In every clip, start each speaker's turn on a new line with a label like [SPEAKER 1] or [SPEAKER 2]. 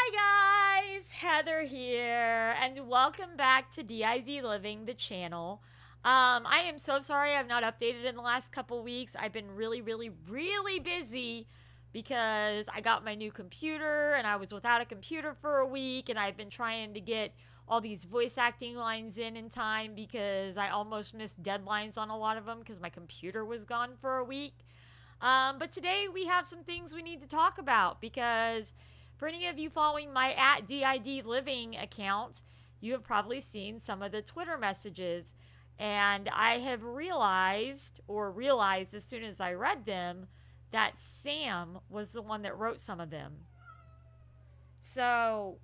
[SPEAKER 1] Hi guys, Heather here, and welcome back to DIDliving, the channel. I am so sorry I've not updated in the last couple weeks. I've been really busy because I got my new computer and I was without a computer for a week, and I've been trying to get all these voice acting lines in time because I almost missed deadlines on a lot of them because my computer was gone for a week. But today we have some things we need to talk about because for any of you following my at DIDliving account, you have probably seen some of the Twitter messages. And I have realized as soon as I read them, that Sam was the one that wrote some of them. So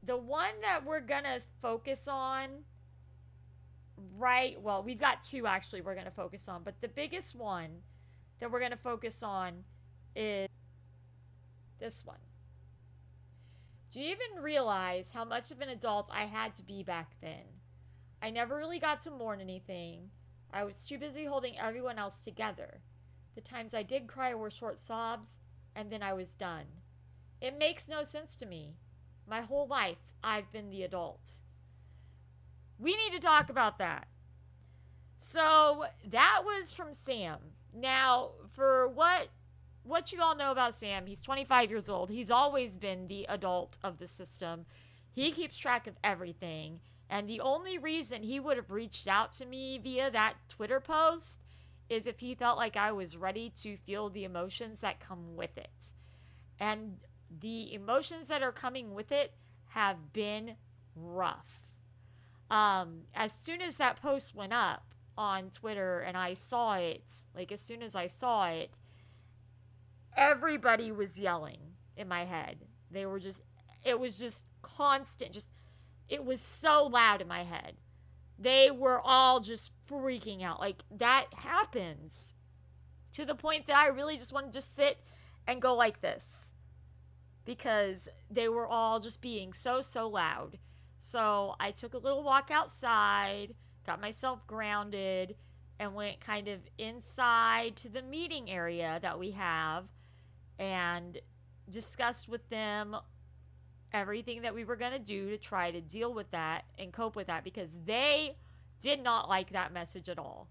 [SPEAKER 1] the one that we're going to focus on, well, we've got two actually we're going to focus on, but the biggest one that we're going to focus on is this one. Do you even realize how much of an adult I had to be back then? I never really got to mourn anything. I was too busy holding everyone else together. The times I did cry were short sobs, and then I was done. It makes no sense to me. My whole life, I've been the adult. We need to talk about that. So, that was from Sam. Now, for what you all know about Sam, he's 25 years old. He's always been the adult of the system. He keeps track of everything. And the only reason he would have reached out to me via that Twitter post is if he felt like I was ready to feel the emotions that come with it. And the emotions that are coming with it have been rough. As soon as that post went up on Twitter and I saw it, like as soon as I saw it, everybody was yelling in my head. It was just constant, it was so loud in my head. They were all just freaking out. Like, that happens to the point that I really just wanted to sit and go like this because they were all just being so loud. So I took a little walk outside, got myself grounded, and went kind of inside to the meeting area that we have and discussed with them everything that we were going to do to try to deal with that and cope with that because they did not like that message at all.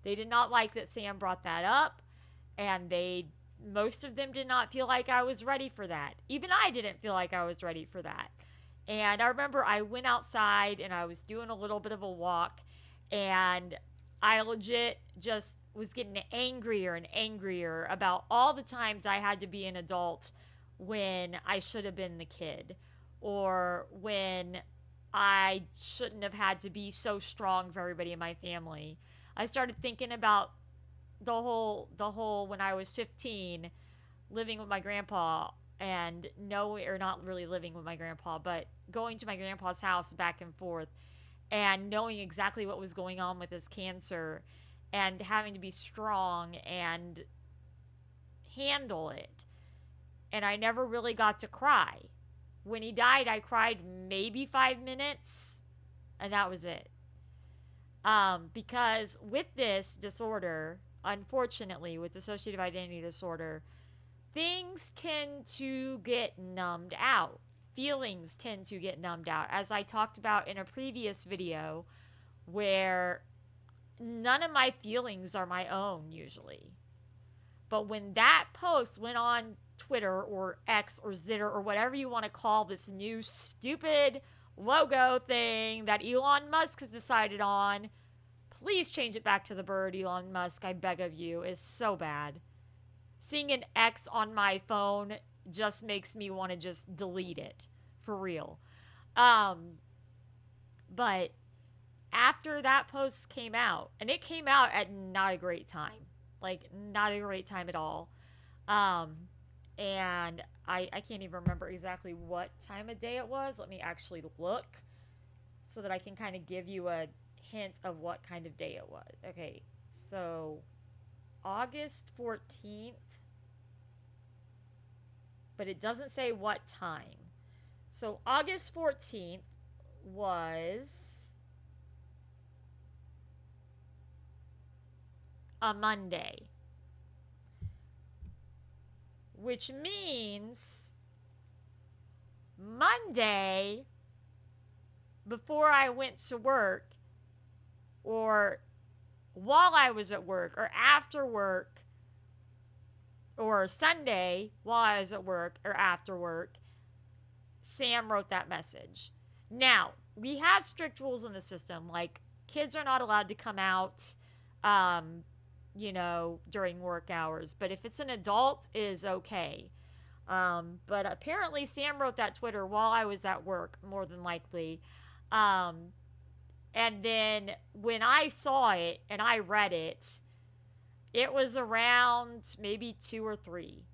[SPEAKER 1] They did not like that Sam brought that up, and most of them did not feel like I was ready for that. Even I didn't feel like I was ready for that. And I remember I went outside and I was doing a little bit of a walk, and I legit just was getting angrier and angrier about all the times I had to be an adult when I should have been the kid, or when I shouldn't have had to be so strong for everybody in my family. I started thinking about the whole when I was 15 living with my grandpa and not really living with my grandpa, but going to my grandpa's house back and forth and knowing exactly what was going on with his cancer and having to be strong and handle it. And I never really got to cry. When he died, I cried maybe 5 minutes, and that was it. Because with this disorder, unfortunately, with dissociative identity disorder, things tend to get numbed out. Feelings tend to get numbed out. As I talked about in a previous video, where none of my feelings are my own usually. But when that post went on Twitter or X or Zitter or whatever you want to call this new stupid logo thing that Elon Musk has decided on, please change it back to the bird, Elon Musk, I beg of you. It's so bad. Seeing an X on my phone just makes me want to just delete it. For real. But after that post came out, and it came out at not a great time. Like, not a great time at all. And I can't even remember exactly what time of day it was. Let me actually look so that I can kind of give you a hint of what kind of day it was. Okay, so August 14th, but it doesn't say what time. So August 14th was a Monday, which means Sunday, before I went to work, or while I was at work, or after work, or Sunday while I was at work or after work, Sam wrote that message. Now, we have strict rules in the system. Like, kids are not allowed to come out, um, during work hours. But if it's an adult, it is okay. But apparently, Sam wrote that Twitter while I was at work, more than likely. Um, and then when I saw it and I read it, it was around maybe 2 or 3.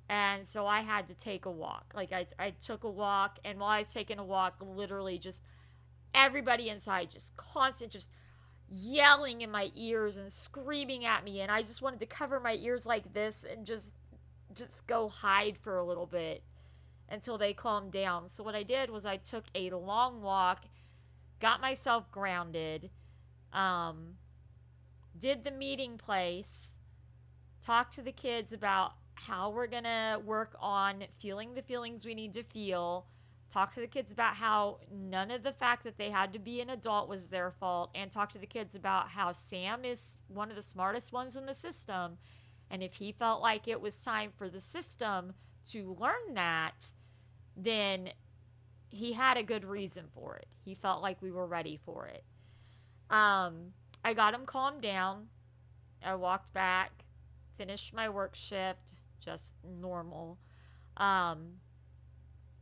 [SPEAKER 1] And so I had to take a walk. Like, I took a walk, and while I was taking a walk, literally just everybody inside just constant, just yelling in my ears and screaming at me. And I just wanted to cover my ears like this and just go hide for a little bit until they calmed down. So what I did was I took a long walk, got myself grounded, did the meeting place, talked to the kids about how we're going to work on feeling the feelings we need to feel, talk to the kids about how none of the fact that they had to be an adult was their fault, and talk to the kids about how Sam is one of the smartest ones in the system, and if he felt like it was time for the system to learn that, then he had a good reason for it. He felt like we were ready for it. I got him calmed down. I walked back, finished my work shift, just normal.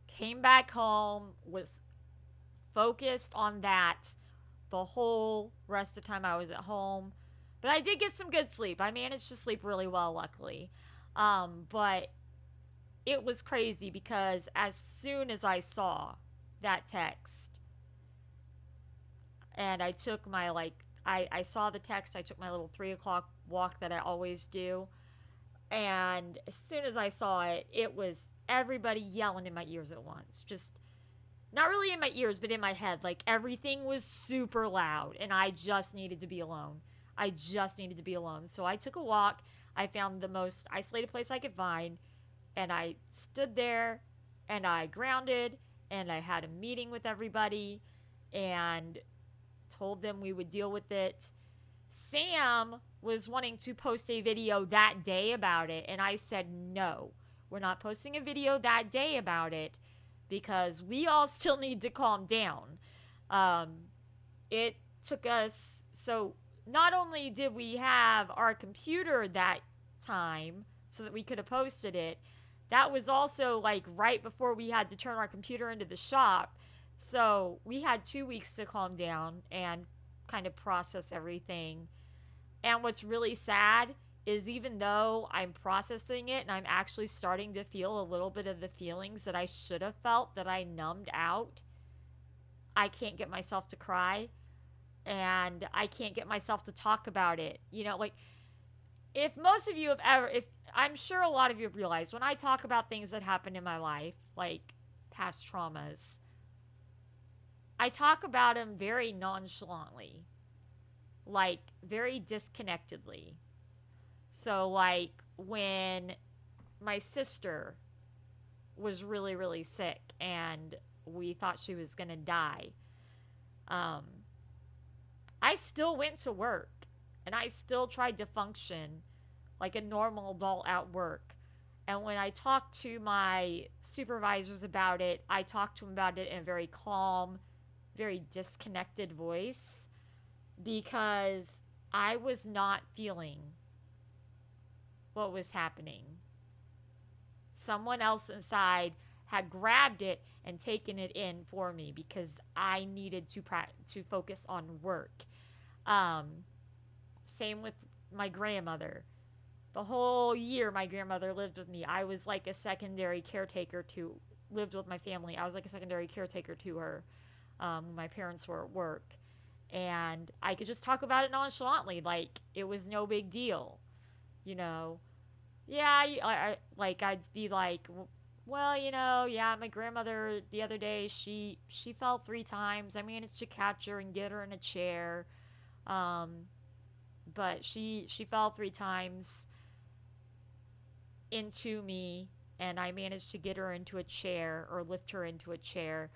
[SPEAKER 1] Came back home, was focused on that the whole rest of the time I was at home. But I did get some good sleep. I managed to sleep really well, luckily. But it was crazy because as soon as I saw that text, and I took my, I saw the text, I took my little 3 o'clock walk that I always do. And as soon as I saw it, it was everybody yelling in my ears at once. Just, not really in my ears, but in my head. Like, everything was super loud, and I just needed to be alone. So I took a walk. I found the most isolated place I could find, and I stood there, and I grounded, and I had a meeting with everybody, and told them we would deal with it. Sam was wanting to post a video that day about it, and I said, no, we're not posting a video that day about it because we all still need to calm down. It took us, so not only did we have our computer that time so that we could have posted it, that was also like right before we had to turn our computer into the shop. So we had 2 weeks to calm down and kind of process everything. And what's really sad is even though I'm processing it and I'm actually starting to feel a little bit of the feelings that I should have felt that I numbed out, I can't get myself to cry, and I can't get myself to talk about it. Like, if most of you have ever, if I'm sure a lot of you have realized when I talk about things that happened in my life, like past traumas, I talk about them very nonchalantly, like very disconnectedly. So, like, when my sister was really, really sick and we thought she was going to die, I still went to work and I still tried to function like a normal adult at work. And when I talked to my supervisors about it, I talked to them about it in a very calm, very disconnected voice because I was not feeling what was happening. Someone else inside had grabbed it and taken it in for me because I needed to focus on work. Same with my grandmother. The whole year my grandmother lived with me. I was like a secondary caretaker lived with my family. I was like a secondary caretaker to her when my parents were at work. And I could just talk about it nonchalantly, like it was no big deal, Yeah, I'd be like, well, yeah, my grandmother the other day, she fell 3 times. I managed to catch her and get her in a chair. But she fell 3 times into me and I managed to get her into a chair or lift her into a chair.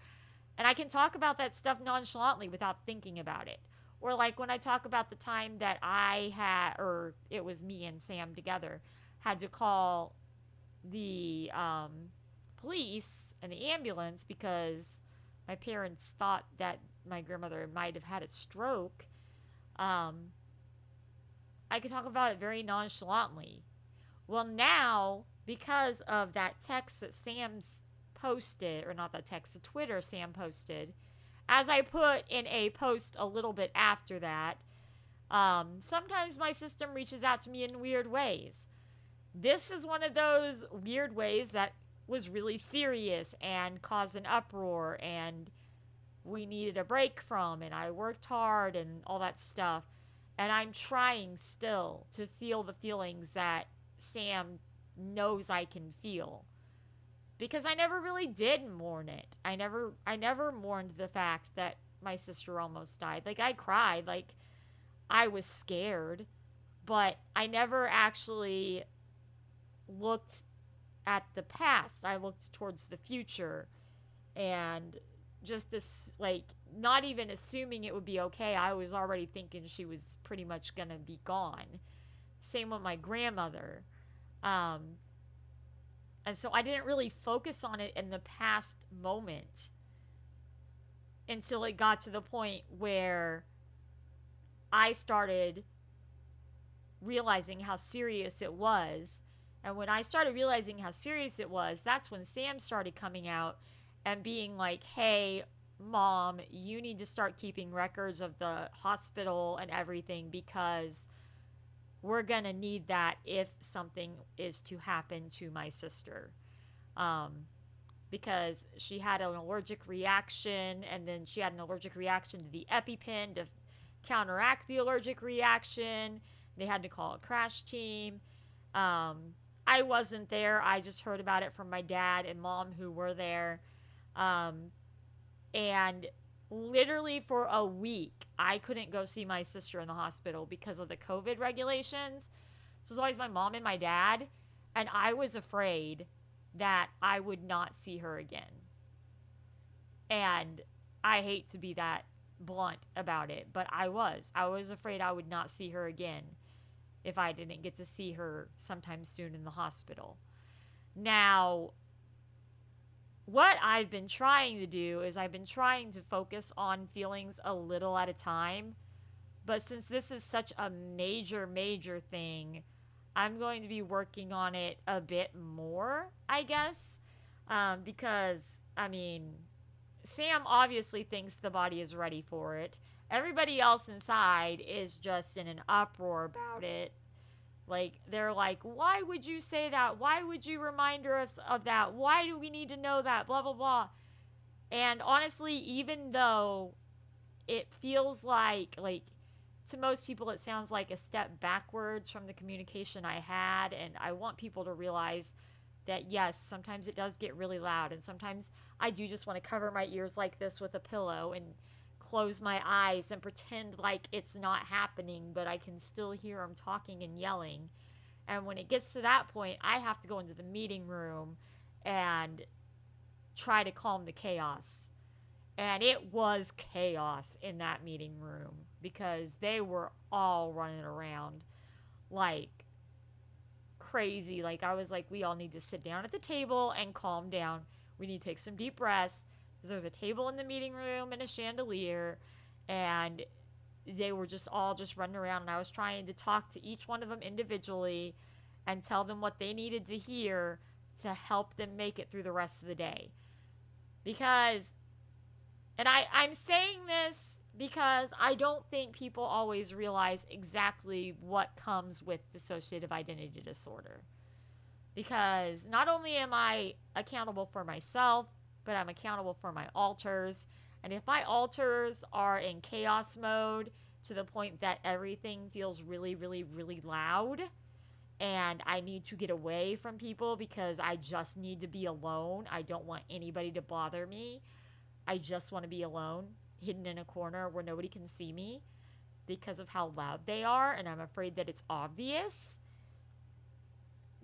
[SPEAKER 1] And I can talk about that stuff nonchalantly without thinking about it. Or like when I talk about the time that I had, or it was me and Sam together, had to call the police and the ambulance because my parents thought that my grandmother might have had a stroke. Um, I could talk about it very nonchalantly. Well, now, because of that text that Sam's posted, or not that text, the Twitter Sam posted, as I put in a post a little bit after that, sometimes my system reaches out to me in weird ways. This is one of those weird ways that was really serious and caused an uproar and we needed a break from, and I worked hard and all that stuff. And I'm trying still to feel the feelings that Sam knows I can feel. Because I never really did mourn it. I never mourned the fact that my sister almost died. Like I cried, like I was scared, but I never actually looked at the past. I looked towards the future and just as like not even assuming it would be okay. I was already thinking she was pretty much gonna be gone. Same with my grandmother. Um, and so I didn't really focus on it in the past moment until it got to the point where I started realizing how serious it was. And when I started realizing how serious it was, that's when Sam started coming out and being like, hey, mom, you need to start keeping records of the hospital and everything because we're going to need that if something is to happen to my sister. Um, because she had an allergic reaction, and then she had an allergic reaction to the EpiPen to counteract the allergic reaction. They had to call a crash team. I wasn't there. I just heard about it from my dad and mom who were there. And literally for a week, I couldn't go see my sister in the hospital because of the COVID regulations. So it was always my mom and my dad. And I was afraid that I would not see her again. And I hate to be that blunt about it, but I was. I was afraid I would not see her again if I didn't get to see her sometime soon in the hospital. Now, what I've been trying to do is I've been trying to focus on feelings a little at a time. But since this is such a major, major thing, I'm going to be working on it a bit more, I guess. Because, I mean, Sam obviously thinks the body is ready for it. Everybody else inside is just in an uproar about it. Like, they're like, why would you say that? Why would you remind us of that? Why do we need to know that? Blah, blah, blah. And honestly, even though it feels like, to most people, it sounds like a step backwards from the communication I had. And I want people to realize that, yes, sometimes it does get really loud. And sometimes I do just want to cover my ears like this with a pillow and close my eyes and pretend like it's not happening, but I can still hear them talking and yelling. And when it gets to that point, I have to go into the meeting room and try to calm the chaos. And it was chaos in that meeting room because they were all running around like crazy. Like, I was like, we all need to sit down at the table and calm down. We need to take some deep breaths. There's a table in the meeting room and a chandelier, and they were just all just running around, and I was trying to talk to each one of them individually and tell them what they needed to hear to help them make it through the rest of the day. Because, and I'm saying this because I don't think people always realize exactly what comes with dissociative identity disorder. Because not only am I accountable for myself, but I'm accountable for my alters. And if my alters are in chaos mode to the point that everything feels really, really, really loud, and I need to get away from people because I just need to be alone, I don't want anybody to bother me, I just want to be alone, hidden in a corner where nobody can see me because of how loud they are, and I'm afraid that it's obvious,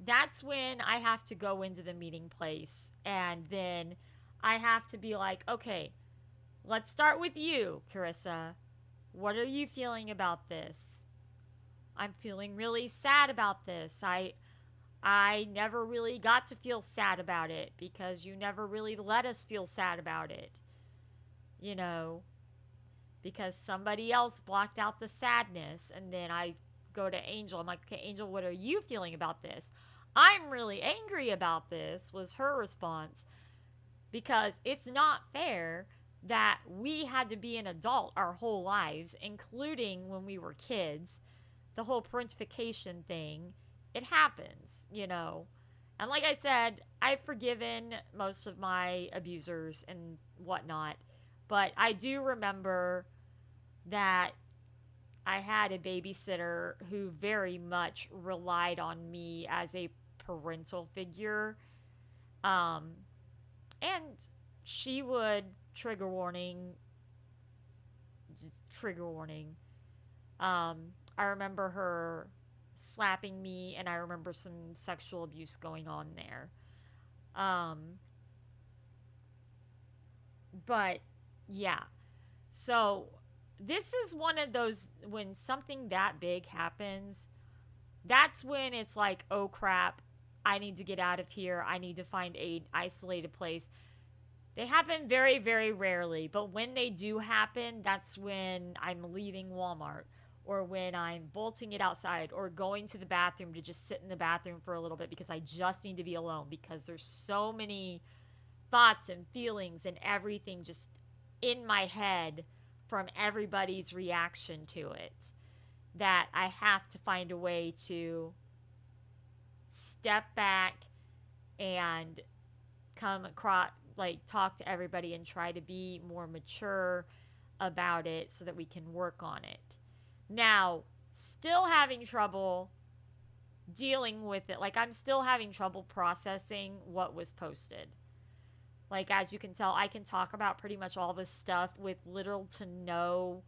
[SPEAKER 1] that's when I have to go into the meeting place, and then I have to be like, okay, let's start with you, Carissa. What are you feeling about this? I'm feeling really sad about this. I never really got to feel sad about it because you never really let us feel sad about it. You know, because somebody else blocked out the sadness, and then I go to Angel. I'm like, okay, Angel, what are you feeling about this? I'm really angry about this, was her response, because it's not fair that we had to be an adult our whole lives, including when we were kids. The whole parentification thing, it happens, you know. And like I said, I've forgiven most of my abusers and whatnot, but I do remember that I had a babysitter who very much relied on me as a parental figure. Um, and she would, trigger warning, just trigger warning. I remember her slapping me, and I remember some sexual abuse going on there. Um, but yeah, so this is one of those when something that big happens, that's when it's like, oh crap, I need to get out of here. I need to find a isolated place. They happen very, very rarely, but when they do happen, that's when I'm leaving Walmart, or when I'm bolting it outside, or going to the bathroom to just sit in the bathroom for a little bit because I just need to be alone, because there's so many thoughts and feelings and everything just in my head from everybody's reaction to it, that I have to find a way to step back and come across, like, talk to everybody and try to be more mature about it so that we can work on it. Now, still having trouble dealing with it. Like, I'm still having trouble processing what was posted. Like, as you can tell, I can talk about pretty much all this stuff with little to no,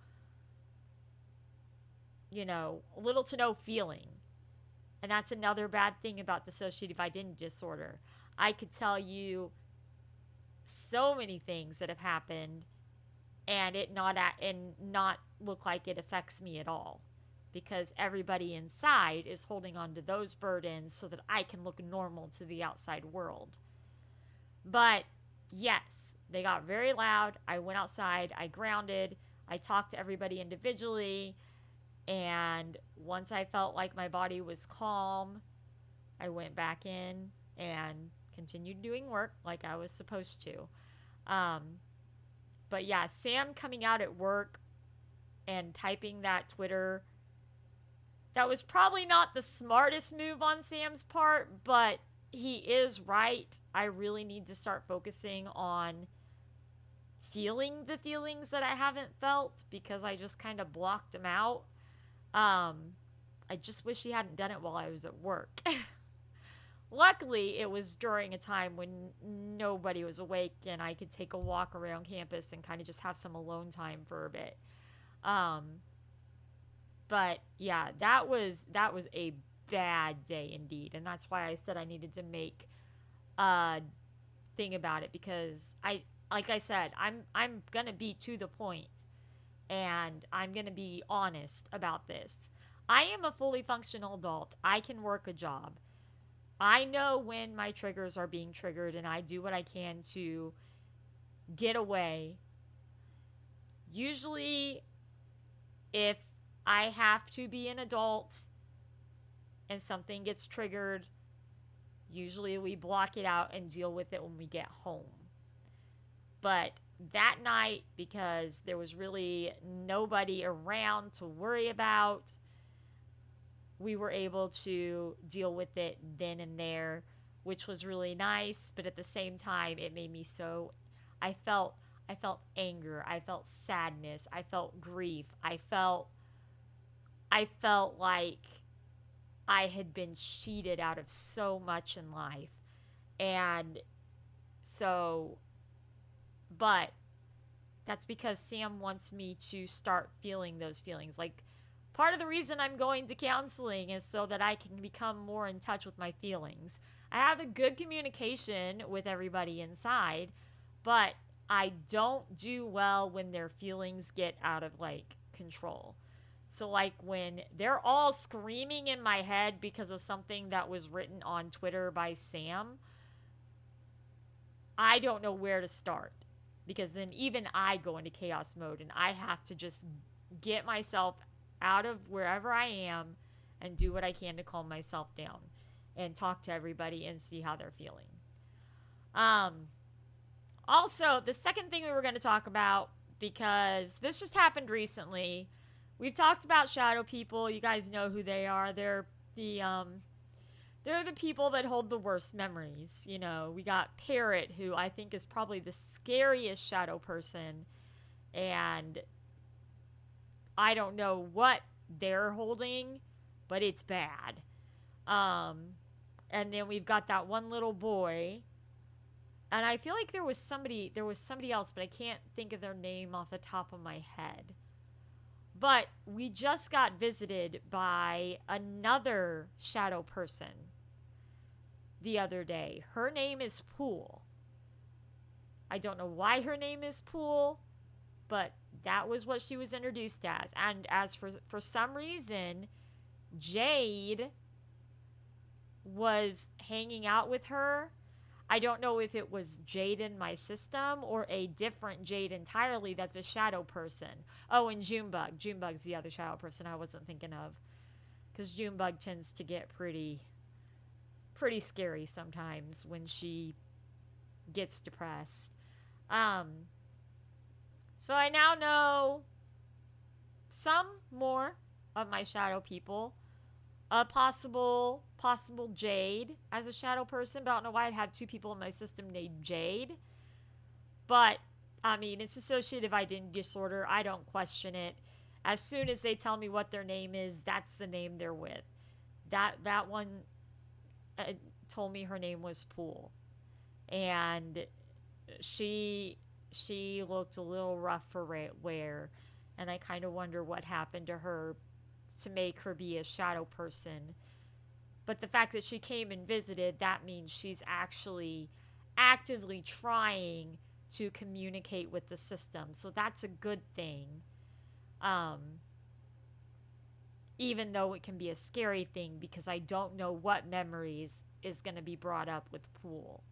[SPEAKER 1] little to no feeling. And that's another bad thing about dissociative identity disorder. I could tell you so many things that have happened, and not look like it affects me at all, because everybody inside is holding on to those burdens so that I can look normal to the outside world. But yes, they got very loud. I went outside, I grounded, I talked to everybody individually, and once I felt like my body was calm, I went back in and continued doing work like I was supposed to. Um, but yeah, Sam coming out at work and typing that Twitter, that was probably not the smartest move on Sam's part, but he is right. I really need to start focusing on feeling the feelings that I haven't felt, because I just kind of blocked them out. I just wish he hadn't done it while I was at work. Luckily, it was during a time when nobody was awake and I could take a walk around campus and kind of just have some alone time for a bit. Um, but yeah, that was a bad day indeed, and that's why I said I needed to make a thing about it, because like I said, I'm gonna be to the point, and I'm gonna be honest about this. I am a fully functional adult. I can work a job. I know when my triggers are being triggered, and I do what I can to get away. Usually, if I have to be an adult and something gets triggered, usually we block it out and deal with it when we get home. But that night, because there was really nobody around to worry about, we were able to deal with it then and there, which was really nice. But at the same time, it made me so, I felt I felt anger, I felt sadness, I felt grief, I felt like I had been cheated out of so much in life. And so, but that's because Sam wants me to start feeling those feelings. Like, Part of the reason I'm going to counseling is so that I can become more in touch with my feelings. I have a good communication with everybody inside, but I don't do well when their feelings get out of like control. So, like, when they're all screaming in my head because of something that was written on Twitter by Sam, I don't know where to start. Because then even I go into chaos mode and I have to just get myself out of wherever I am and do what I can to calm myself down and talk to everybody and see how they're feeling. Also, the second thing we were going to talk about, because this just happened recently. We've talked about shadow people. You guys know who they are. They're the people that hold the worst memories. You know, we got Parrot, who I think is probably the scariest shadow person, and I don't know what they're holding, but it's bad. And then we've got that one little boy, and I feel like there was somebody else, but I can't think of their name off the top of my head. But we just got visited by another shadow person the other day. Her name is Pool. I don't know why her name is Pool, but that was what she was introduced as. And as for some reason, Jade was hanging out with her. I don't know if it was Jade in my system or a different Jade entirely that's a shadow person. Oh, and Junebug. Junebug's the other shadow person I wasn't thinking of. Because Junebug tends to get pretty scary sometimes when she gets depressed. So I now know some more of my shadow people. A possible Jade as a shadow person, but I don't know why I'd have two people in my system named Jade. But, I mean, it's dissociative identity disorder. I don't question it. As soon as they tell me what their name is, that's the name they're with. That one told me her name was Pool. And she looked a little rough for wear. And I kind of wonder what happened to her to make her be a shadow person. But the fact that she came and visited, that means she's actually actively trying to communicate with the system. So that's a good thing. Even though it can be a scary thing because I don't know what memories is going to be brought up with Pool.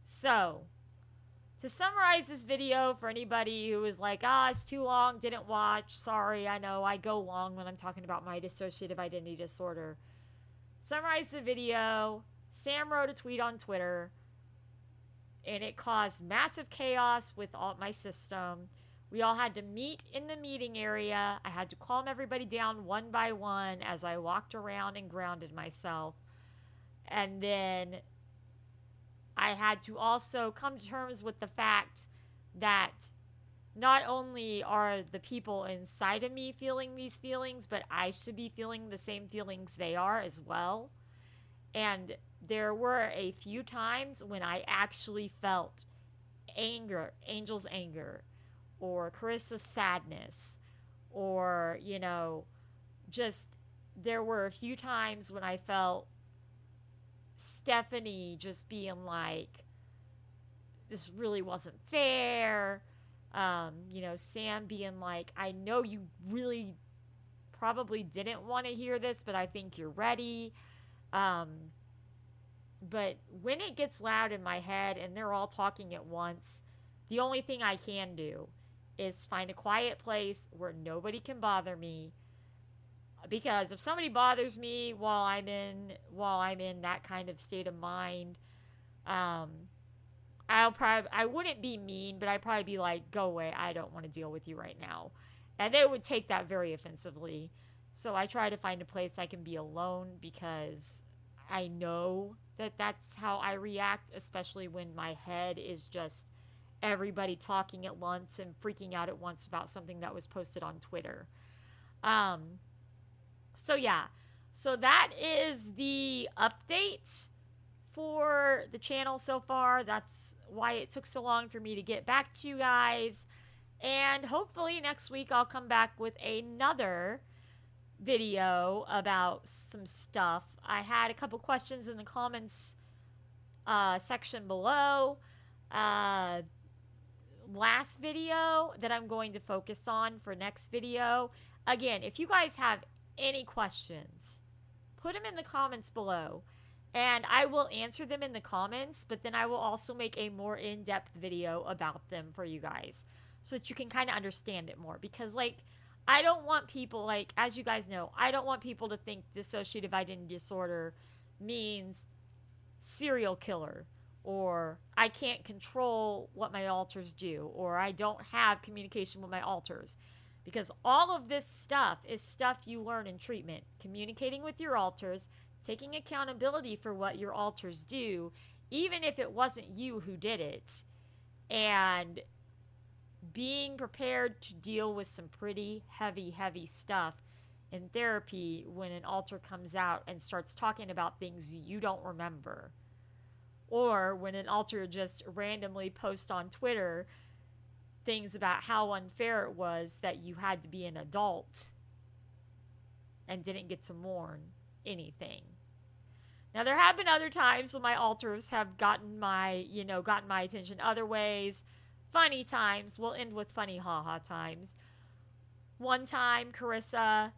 [SPEAKER 1] So, to summarize this video for anybody who is like, it's too long, didn't watch, sorry, I know I go long when I'm talking about my dissociative identity disorder. Summarize the video. Sam wrote a tweet on Twitter, and it caused massive chaos with all my system. We all had to meet in the meeting area. I had to calm everybody down one by one as I walked around and grounded myself. And then I had to also come to terms with the fact that not only are the people inside of me feeling these feelings, but I should be feeling the same feelings they are as well. And there were a few times when I actually felt anger, Angel's anger, or Carissa's sadness, or, just there were a few times when I felt Stephanie just being like, this really wasn't fair. Sam being like, I know you really probably didn't want to hear this, but I think you're ready. But when it gets loud in my head and they're all talking at once, the only thing I can do is find a quiet place where nobody can bother me. Because if somebody bothers me while I'm in that kind of state of mind, I wouldn't be mean, but I'd probably be like, go away, I don't want to deal with you right now. And they would take that very offensively. So I try to find a place I can be alone because I know that that's how I react, especially when my head is just everybody talking at once and freaking out at once about something that was posted on Twitter. So yeah, so that is the update for the channel so far. That's why it took so long for me to get back to you guys. And hopefully next week I'll come back with another video about some stuff. I had a couple questions in the comments section below. Last video that I'm going to focus on for next video. Again, if you guys have any questions, put them in the comments below. And I will answer them in the comments, but then I will also make a more in-depth video about them for you guys so that you can kind of understand it more. Because, like, I don't want people, like, as you guys know, I don't want people to think dissociative identity disorder means serial killer, or I can't control what my alters do, or I don't have communication with my alters. Because all of this stuff is stuff you learn in treatment. Communicating with your alters, taking accountability for what your alters do, even if it wasn't you who did it, and being prepared to deal with some pretty heavy stuff in therapy when an alter comes out and starts talking about things you don't remember. Or when an alter just randomly posts on Twitter things about how unfair it was that you had to be an adult and didn't get to mourn anything. Now, there have been other times when my alters have gotten my attention other ways. Funny times. We'll end with funny haha times. One time, Carissa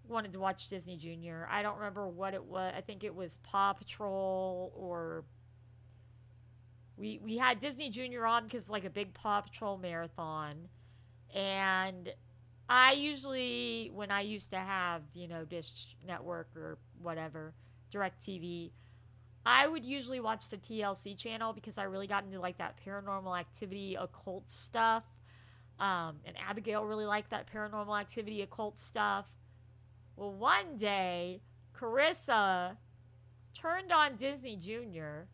[SPEAKER 1] wanted to watch Disney Junior. I don't remember what it was. I think it was Paw Patrol, or we had Disney Junior on because like a big Paw Patrol marathon. And I usually, when I used to have, Dish Network or whatever, DirecTV, I would usually watch the TLC channel because I really got into like that paranormal activity, occult stuff. And Abigail really liked that paranormal activity, occult stuff. Well, one day, Carissa turned on Disney Junior.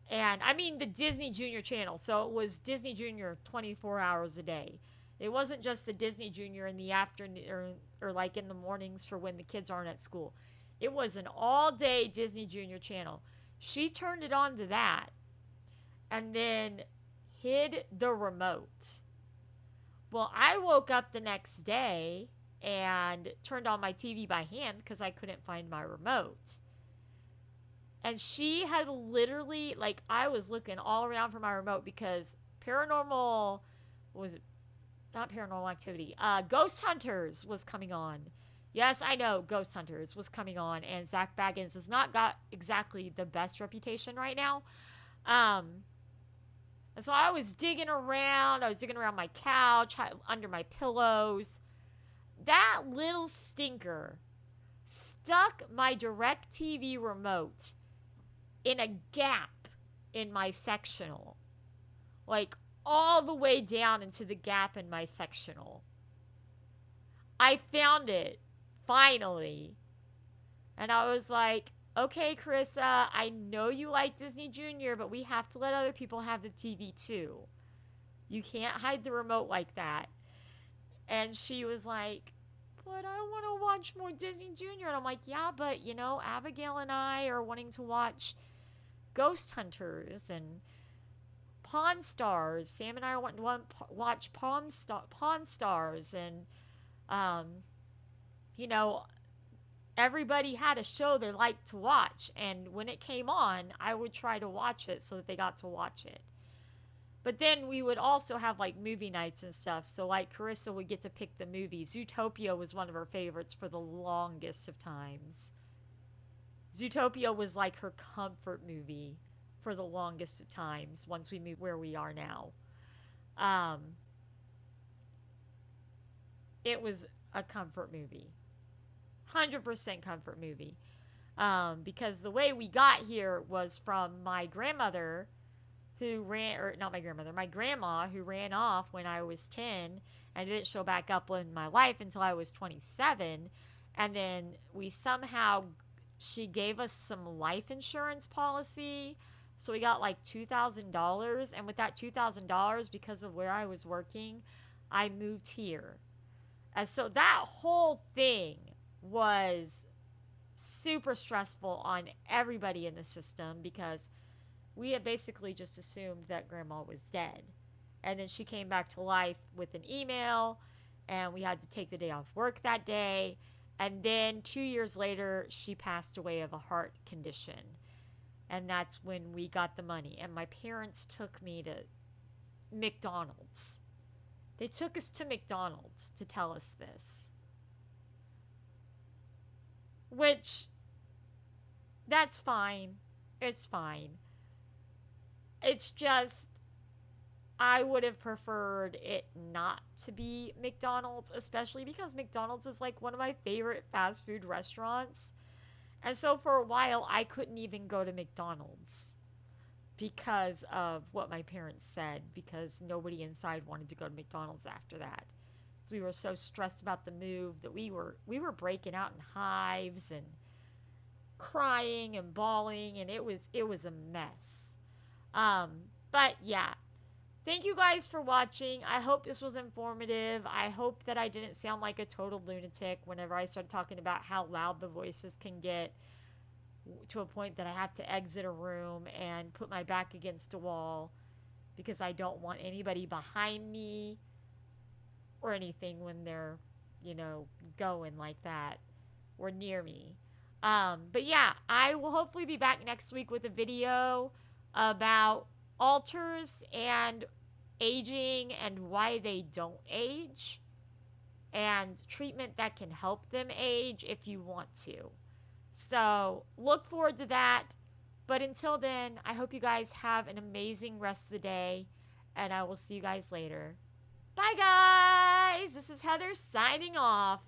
[SPEAKER 1] And I mean the Disney Junior channel. So it was Disney Junior 24 hours a day. It wasn't just the Disney Junior in the afternoon or like in the mornings for when the kids aren't at school. It was an all-day Disney Junior channel. She turned it on to that and then hid the remote. Well, I woke up the next day and turned on my TV by hand because I couldn't find my remote. And she had literally, like, I was looking all around for my remote because Ghost Hunters was coming on. Yes, I know, Ghost Hunters was coming on, and Zach Baggins has not got exactly the best reputation right now. And so I was digging around. I was digging around my couch, under my pillows. That little stinker stuck my DirecTV remote in a gap in my sectional. Like, all the way down into the gap in my sectional. I found it, finally. And I was like, okay, Carissa, I know you like Disney Junior, but we have to let other people have the TV too. You can't hide the remote like that. And she was like, but I want to watch more Disney Junior. And I'm like, yeah, but, Abigail and I are wanting to watch Ghost Hunters and Pawn Stars. Sam and I want to watch Pawn Stars. And, everybody had a show they liked to watch. And when it came on, I would try to watch it so that they got to watch it. But then we would also have, like, movie nights and stuff. So, like, Carissa would get to pick the movies. Zootopia was one of her favorites for the longest of times. Zootopia was, like, her comfort movie for the longest of times once we moved where we are now. It was a comfort movie. 100% comfort movie. Because the way we got here was from my grandmother, my grandma, who ran off when I was 10 and didn't show back up in my life until I was 27. And then she gave us some life insurance policy. So we got like $2,000. And with that $2,000, because of where I was working, I moved here. And so that whole thing was super stressful on everybody in the system because we had basically just assumed that Grandma was dead. And then she came back to life with an email and we had to take the day off work that day. And then 2 years later, she passed away of a heart condition. And that's when we got the money. And my parents took me to McDonald's. They took us to McDonald's to tell us this. Which, that's fine. It's fine. It's just, I would have preferred it not to be McDonald's, especially because McDonald's is like one of my favorite fast food restaurants. And so for a while, I couldn't even go to McDonald's because of what my parents said, because nobody inside wanted to go to McDonald's after that. So we were so stressed about the move that we were breaking out in hives and crying and bawling, and it was a mess. But yeah, thank you guys for watching. I hope this was informative. I hope that I didn't sound like a total lunatic whenever I started talking about how loud the voices can get, to a point that I have to exit a room and put my back against a wall because I don't want anybody behind me or anything when they're, going like that or near me. But yeah, I will hopefully be back next week with a video about altars and aging and why they don't age, and treatment that can help them age if you want to. So look forward to that. But until then, I hope you guys have an amazing rest of the day, and I will see you guys later. Bye, guys. This is Heather signing off.